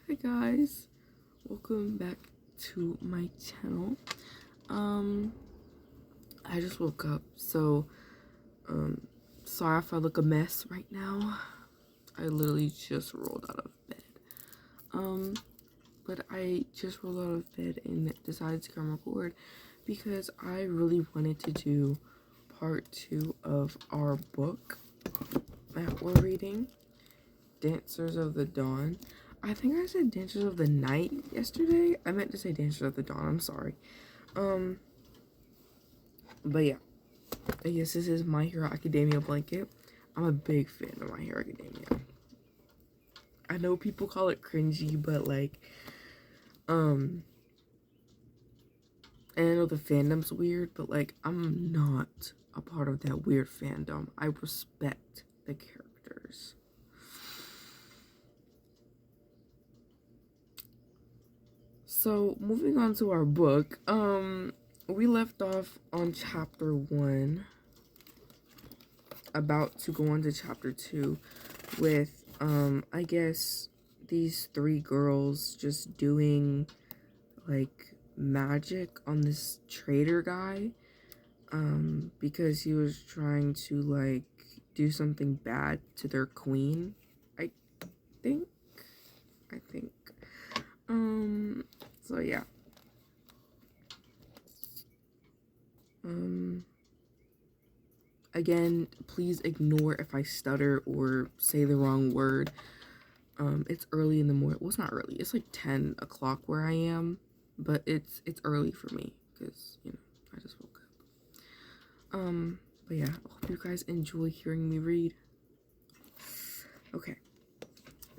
Hi guys, welcome back to my channel. I just woke up, so sorry if I look a mess right now. I literally just rolled out of bed. But I just rolled out of bed and decided to come record because I really wanted to do part 2 of our book that we're reading, Dancers of the Dawn. I think I said Dancers of the Night yesterday. I meant to say Dancers of the Dawn. I'm sorry. But yeah. I guess this is My Hero Academia blanket. I'm a big fan of My Hero Academia. I know people call it cringy, but like, and I know the fandom's weird, but like, I'm not a part of that weird fandom. I respect the characters. So, moving on to our book, we left off on chapter 1, about to go on to chapter 2, with, I guess, these 3 girls just doing, like, magic on this trader guy, because he was trying to, like, do something bad to their queen, I think, so yeah. Again, please ignore if I stutter or say the wrong word. It's early in the morning. Well, it's not early. It's like 10 o'clock where I am, but it's early for me because, you know, I just woke up. But yeah, I hope you guys enjoy hearing me read. Okay.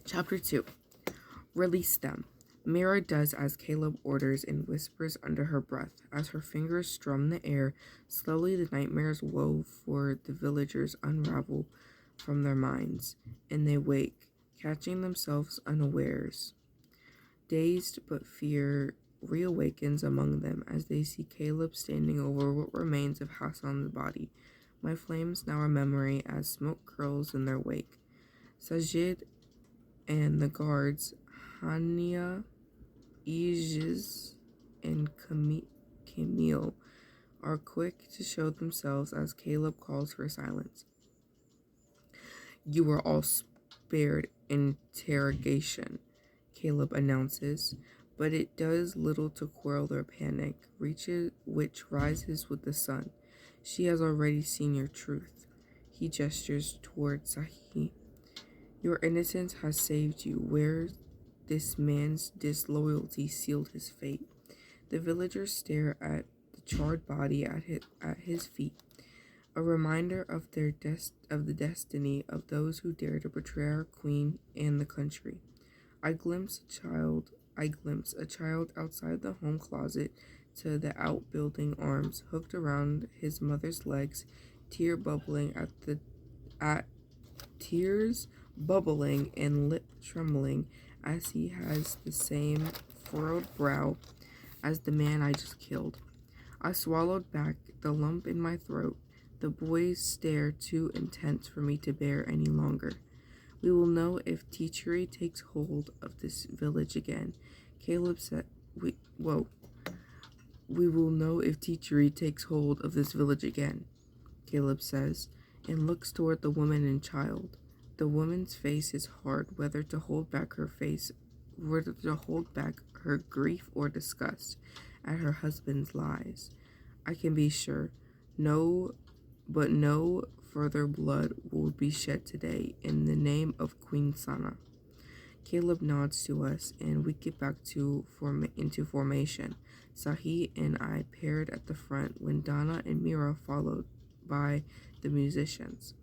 Chapter 2. Release them. Mira does as Caleb orders and whispers under her breath. As her fingers strum the air, slowly the nightmares woe for the villagers unravel from their minds, and they wake, catching themselves unawares. Dazed, but fear reawakens among them as they see Caleb standing over what remains of Hassan's body. My flames now are memory as smoke curls in their wake. Sajid and the guards, Hania, Aegis, and Camille, are quick to show themselves as Caleb calls for silence. You are all spared interrogation, Caleb announces, but it does little to quell their panic, which rises with the sun. She has already seen your truth. He gestures toward Sahi. Your innocence has saved you. Where this man's disloyalty sealed his fate. The villagers stare at the charred body at his feet, a reminder of the destiny of those who dare to betray our queen and the country. I glimpse a child outside the home closet to the outbuilding arms hooked around his mother's legs, tears bubbling and lip trembling as he has the same furrowed brow as the man I just killed. I swallowed back the lump in my throat. The boys stare too intense for me to bear any longer. We will know if treachery takes hold of this village again. Caleb said, We will know if treachery takes hold of this village again, Caleb says, and looks toward the woman and child. The woman's face is hard, whether to hold back her grief or disgust at her husband's lies. I can be sure, no further blood will be shed today in the name of Queen Sana. Caleb nods to us, and we get back into formation. Sahi and I paired at the front when Donna and Mira followed by the musicians.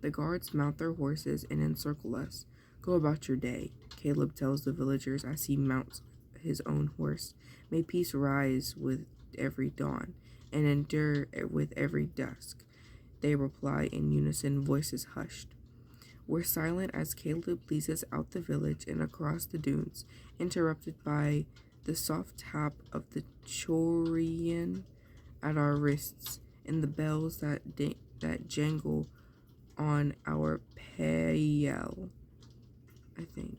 The guards mount their horses and encircle us. Go about your day, Caleb tells the villagers as he mounts his own horse. May peace rise with every dawn and endure with every dusk. They reply in unison, voices hushed. We're silent as Caleb leads us out the village and across the dunes, interrupted by the soft tap of the chorion at our wrists and the bells that jangle on our payel, I think.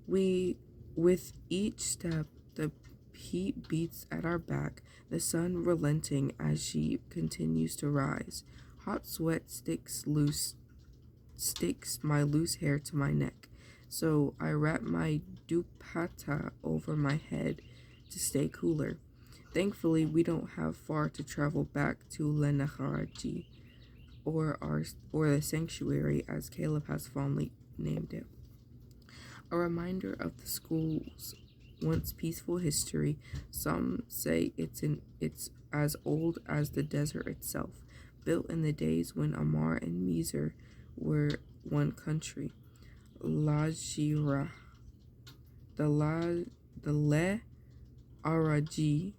We, with each step, the heat beats at our back, the sun relenting as she continues to rise. Hot sweat sticks my loose hair to my neck, so I wrap my dupatta over my head to stay cooler. Thankfully, we don't have far to travel back to Lenaharaji, or the sanctuary, as Caleb has fondly named it. A reminder of the school's once peaceful history. Some say it's as old as the desert itself, built in the days when Amar and Mizer were one country. Lajira, the Le Araji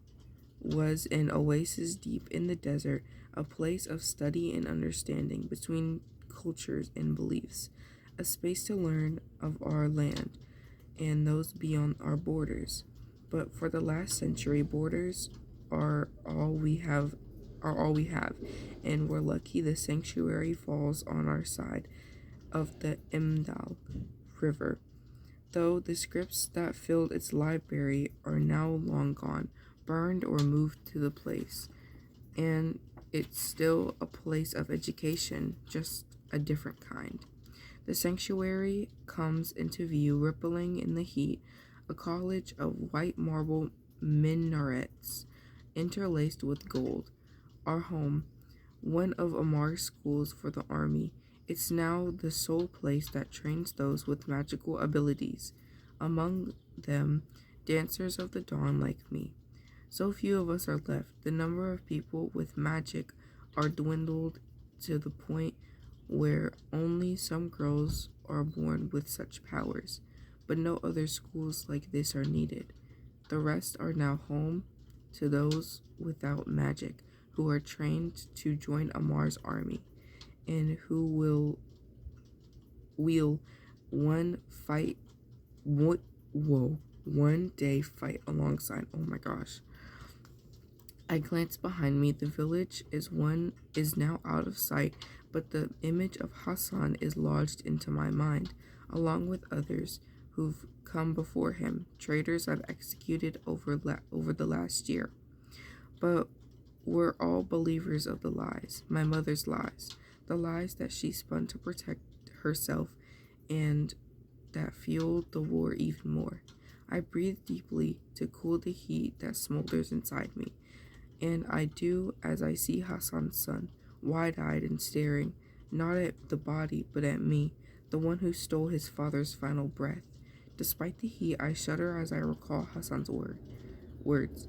was an oasis deep in the desert, a place of study and understanding between cultures and beliefs, a space to learn of our land and those beyond our borders. But for the last century, borders are all we have and we're lucky the sanctuary falls on our side of the Imdal River. Though the scripts that filled its library are now long gone, burned or moved to the place, and it's still a place of education, just a different kind. The sanctuary comes into view rippling in the heat, a college of white marble minarets interlaced with gold. Our home, one of Amar's schools for the army. It's now the sole place that trains those with magical abilities, among them dancers of the dawn like me. So few of us are left. The number of people with magic are dwindled to the point where only some girls are born with such powers, but no other schools like this are needed. The rest are now home to those without magic who are trained to join Amar's army and who will one fight one day fight alongside. Oh my gosh. I glance behind me. The village is now out of sight, but the image of Hassan is lodged into my mind, along with others who've come before him, traitors I've executed over the last year. But we're all believers of the lies, my mother's lies, the lies that she spun to protect herself and that fueled the war even more. I breathe deeply to cool the heat that smolders inside me, and I do as I see Hassan's son, wide-eyed and staring, not at the body but at me, the one who stole his father's final breath. Despite the heat, I shudder as I recall Hassan's words.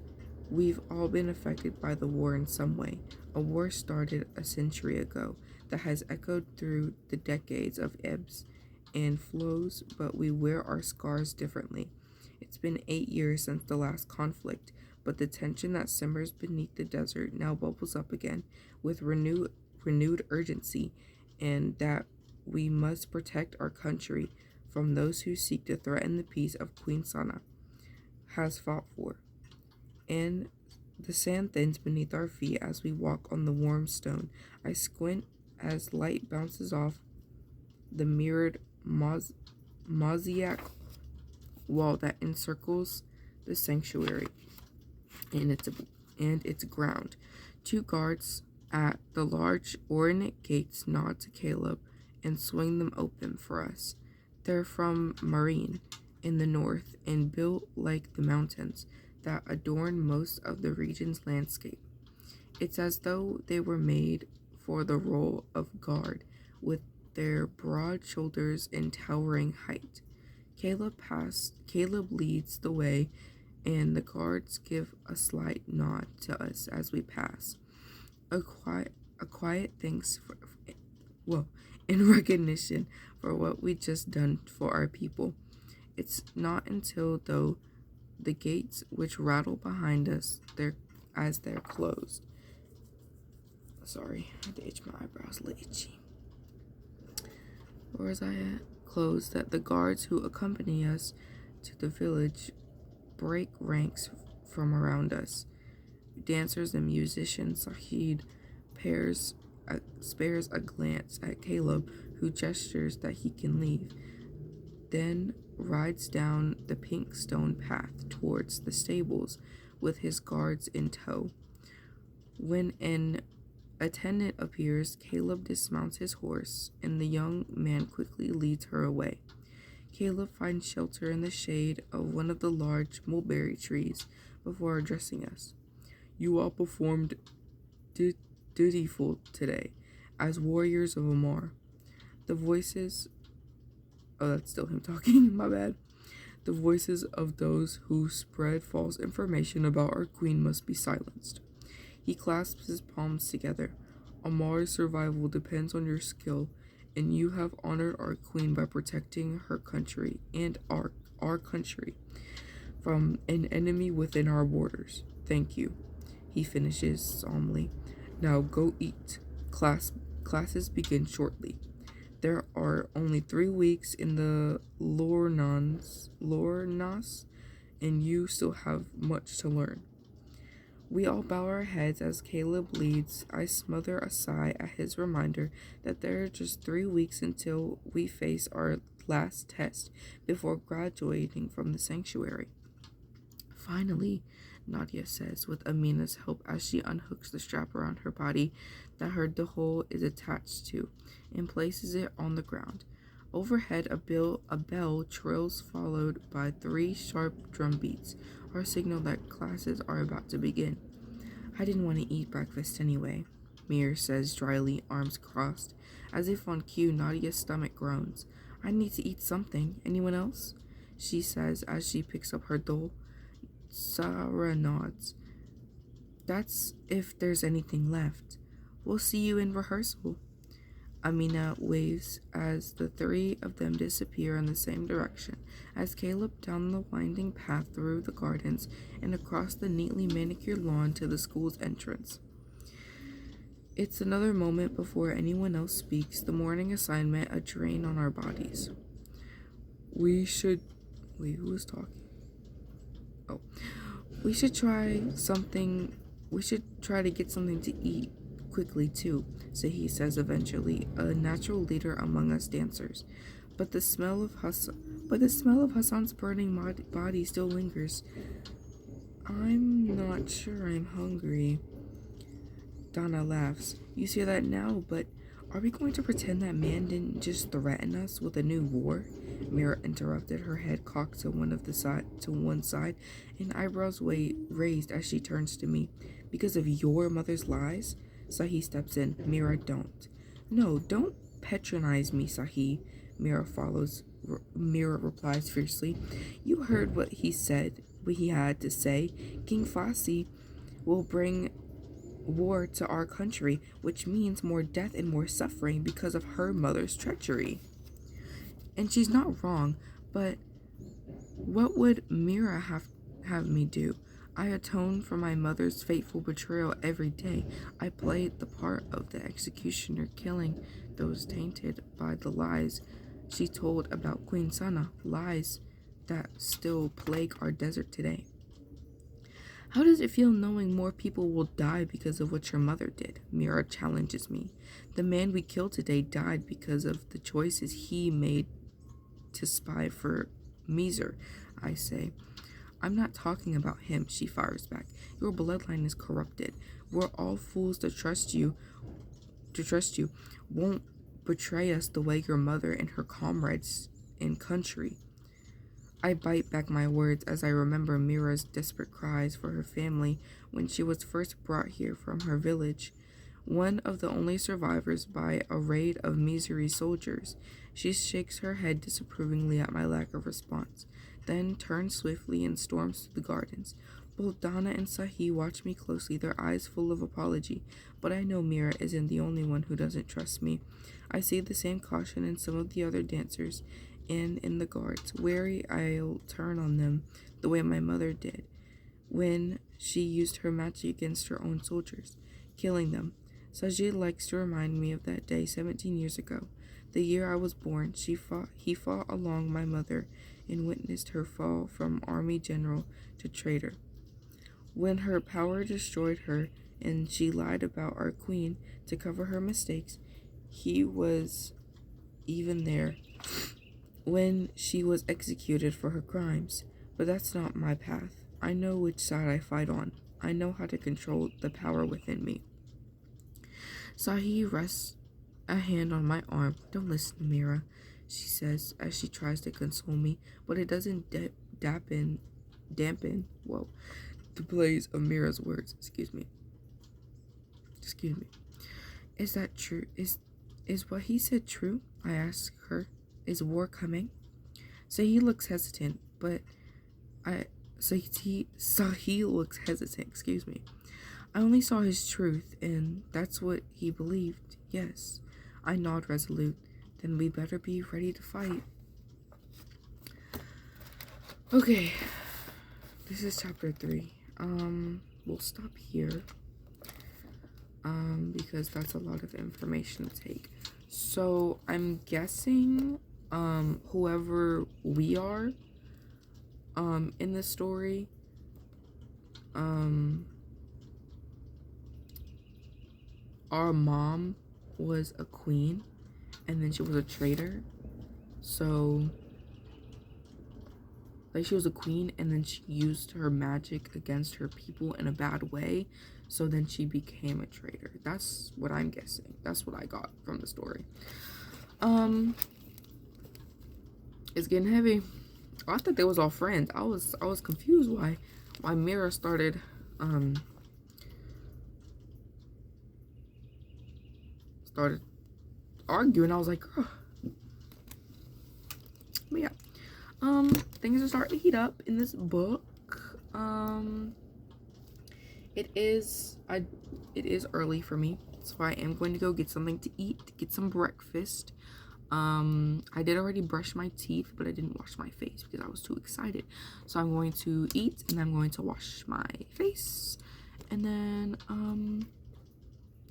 We've all been affected by the war in some way, a war started a century ago that has echoed through the decades of ebbs and flows, but we wear our scars differently. It's been 8 years since the last conflict, but the tension that simmers beneath the desert now bubbles up again with renewed urgency, and that we must protect our country from those who seek to threaten the peace of Queen Sana has fought for. And the sand thins beneath our feet as we walk on the warm stone. I squint as light bounces off the mirrored mosaic wall that encircles the sanctuary and its ground. 2 guards at the large ornate gates nod to Caleb and swing them open for us. They're from Marine in the north and built like the mountains that adorn most of the region's landscape. It's as though they were made for the role of guard, with their broad shoulders and towering height. Caleb leads the way, and the guards give a slight nod to us as we pass. A quiet thanks in recognition for what we just done for our people. It's not until though the gates which rattle behind us they're closed. Sorry, I had to itch my eyebrows, a little itchy. Where was I at? Closed, that the guards who accompany us to the village break ranks from around us. Dancers and musicians. Sahid spares a glance at Caleb, who gestures that he can leave. Then rides down the pink stone path towards the stables with his guards in tow. When an attendant appears, Caleb dismounts his horse, and the young man quickly leads her away. Caleb finds shelter in the shade of one of the large mulberry trees before addressing us. You all performed dutiful today, as warriors of Amar. The voices... Oh, that's still him talking, my bad. The voices of those who spread false information about our queen must be silenced. He clasps his palms together. Amar's survival depends on your skill, and you have honored our queen by protecting her country and our country from an enemy within our borders. Thank you. He finishes solemnly. Now go eat. Classes begin shortly. There are only 3 weeks in the Lornas, and you still have much to learn. We all bow our heads as Caleb leads. I smother a sigh at his reminder that there are just 3 weeks until we face our last test before graduating from the sanctuary. Finally, Nadia says, with Amina's help as she unhooks the strap around her body that her dahol is attached to and places it on the ground. Overhead, a bell trills, followed by 3 sharp drum beats, our signal that classes are about to begin. I didn't want to eat breakfast anyway, Mir says dryly, arms crossed. As if on cue, Nadia's stomach groans. I need to eat something. Anyone else? She says as she picks up her dole. Sarah nods. That's if there's anything left. We'll see you in rehearsal. Amina waves as the 3 of them disappear in the same direction, as Caleb down the winding path through the gardens and across the neatly manicured lawn to the school's entrance. It's another moment before anyone else speaks, the morning assignment a drain on our bodies. Who was talking? Oh. We should try to get something to eat quickly too, Sahi says eventually, a natural leader among us dancers. But the smell of Hassan's burning body still lingers. I'm not sure I'm hungry. Donna laughs. You say that now, but are we going to pretend that man didn't just threaten us with a new war? Mira interrupted, her head cocked to one side, and eyebrows raised as she turns to me. Because of your mother's lies? Sahi steps in. Mira, don't. No, don't patronize me, Sahi. Mira replies fiercely. You heard what he had to say. King Fasi will bring war to our country, which means more death and more suffering because of her mother's treachery. And she's not wrong, but what would Mira have me do? I atone for my mother's fateful betrayal every day. I played the part of the executioner, killing those tainted by the lies she told about Queen Sana, lies that still plague our desert today. How does it feel knowing more people will die because of what your mother did? Mira challenges me. The man we killed today died because of the choices he made to spy for Miser, I say. I'm not talking about him, she fires back. Your bloodline is corrupted. We're all fools to trust you. Won't betray us the way your mother and her comrades in country. I bite back my words as I remember Mira's desperate cries for her family when she was first brought here from her village. One of the only survivors by a raid of Misery soldiers. She shakes her head disapprovingly at my lack of response, then turns swiftly and storms to the gardens. Both Donna and Sahi watch me closely, their eyes full of apology, but I know Mira isn't the only one who doesn't trust me. I see the same caution in some of the other dancers and in the guards. Wary, I'll turn on them the way my mother did when she used her magic against her own soldiers, killing them. Sajid likes to remind me of that day 17 years ago. The year I was born, he fought along my mother and witnessed her fall from army general to traitor. When her power destroyed her and she lied about our queen to cover her mistakes, he was even there. when she was executed for her crimes. But that's not my path. I know which side I fight on. I know how to control the power within me. Sahi rests a hand on my arm. Don't listen, Mira, she says as she tries to console me, but it doesn't dampen the blaze of Mira's words. Excuse me. Is that true? Is what he said true? I ask her. Is war coming? So he looks hesitant, but he looks hesitant, excuse me. I only saw his truth, and that's what he believed. Yes. I nod resolute. Then we better be ready to fight. Okay. This is chapter 3. We'll stop here. Because that's a lot of information to take. So I'm guessing whoever we are in this story, our mom was a queen and then she was a traitor. So like she was a queen and then she used her magic against her people in a bad way, so then she became a traitor. That's what I'm guessing. That's what I got from the story. It's getting heavy. I thought they was all friends. I was confused why Mira started arguing. I was like, oh. But yeah. Things are starting to heat up in this book. It is early for me, so I am going to go get something to eat, get some breakfast. I did already brush my teeth, but I didn't wash my face because I was too excited. So I'm going to eat and I'm going to wash my face. And then,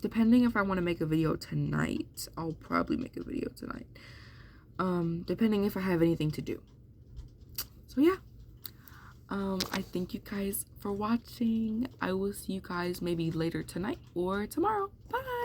depending if I want to make a video tonight, I'll probably make a video tonight. Depending if I have anything to do. So yeah. I thank you guys for watching. I will see you guys maybe later tonight or tomorrow. Bye.